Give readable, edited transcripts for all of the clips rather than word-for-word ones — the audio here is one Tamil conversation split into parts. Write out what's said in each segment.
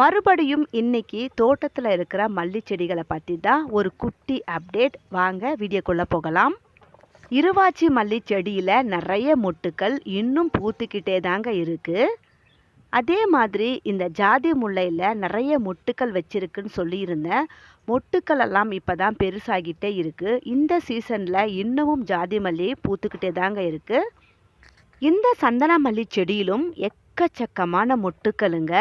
மறுபடியும் இன்னைக்கு தோட்டத்தில் இருக்கிற மல்லி செடிகளை பற்றி தான் ஒரு குட்டி அப்டேட். வாங்க வீடியோக்குள்ளே போகலாம். இருவாச்சி மல்லி செடியில் நிறைய மொட்டுக்கள் இன்னும் பூத்துக்கிட்டே தாங்க இருக்குது. அதே மாதிரி இந்த ஜாதி முல்லையில் நிறைய மொட்டுக்கள் வச்சிருக்குன்னு சொல்லியிருந்தேன். மொட்டுக்கள் எல்லாம் இப்போ தான் பெருசாகிட்டே இருக்குது. இந்த சீசனில் இன்னமும் ஜாதி மல்லி பூத்துக்கிட்டே தாங்க இருக்குது. இந்த சந்தன மல்லி செடியிலும் எக்கச்சக்கமான மொட்டுக்களுங்க.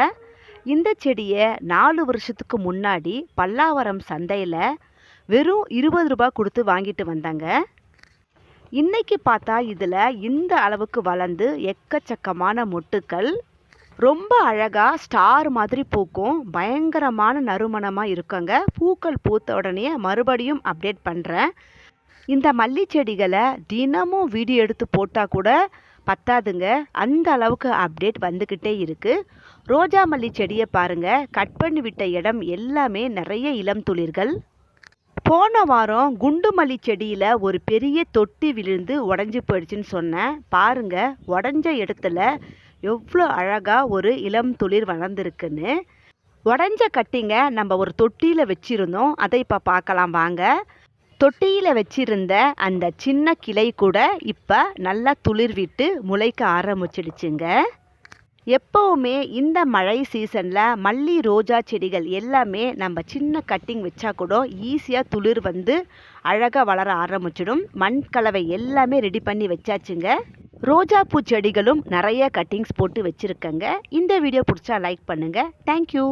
இந்த செடியை 4 வருஷத்துக்கு முன்னாடி பல்லாவரம் சந்தையில் வெறும் 20 ரூபாய் கொடுத்து வாங்கிட்டு வந்தாங்க. இன்னைக்கு பார்த்தா இதில் இந்த அளவுக்கு வளர்ந்து எக்கச்சக்கமான மொட்டுக்கள் ரொம்ப அழகாக ஸ்டார் மாதிரி பூக்கும். பயங்கரமான நறுமணமாக இருக்குங்க. பூக்கள் பூத்த உடனே மறுபடியும் அப்டேட் பண்ணுறேன். இந்த மல்லி செடிகளை தினமும் வீடியோ எடுத்து போட்டால் கூட பத்தாதுங்க, அந்த அளவுக்கு அப்டேட் வந்துக்கிட்டே இருக்குது. ரோஜா மல்லி செடியை பாருங்கள், கட் பண்ணி விட்ட இடம் எல்லாமே நிறைய இளம் துளிர்கள். போன வாரம் குண்டு மல்லி செடியில் ஒரு பெரிய தொட்டி விழுந்து உடஞ்சி போயிடுச்சுன்னு சொன்னேன். பாருங்கள், உடஞ்ச இடத்துல எவ்வளோ அழகாக ஒரு இளம் துளிர் வளர்ந்துருக்குன்னு. உடஞ்ச கட்டிங்க நம்ம ஒரு தொட்டியில் வச்சுருந்தோம். அதை இப்போ பார்க்கலாம் வாங்க. தொட்டியில் வச்சிருந்த அந்த சின்ன கிளை கூட இப்போ நல்லா துளிர் விட்டு முளைக்க ஆரம்பிச்சிடுச்சுங்க. எப்போவுமே இந்த மழை சீசனில் மல்லி ரோஜா செடிகள் எல்லாமே நம்ம சின்ன கட்டிங் வச்சா கூட ஈஸியாக துளிர் வந்து அழகாக வளர ஆரம்பிச்சிடும். மண் கலவை எல்லாமே ரெடி பண்ணி வச்சாச்சுங்க. ரோஜா பூ செடிகளும் நிறைய கட்டிங்ஸ் போட்டு வச்சுருக்கேங்க. இந்த வீடியோ பிடிச்சா லைக் பண்ணுங்கள். தேங்க்யூ.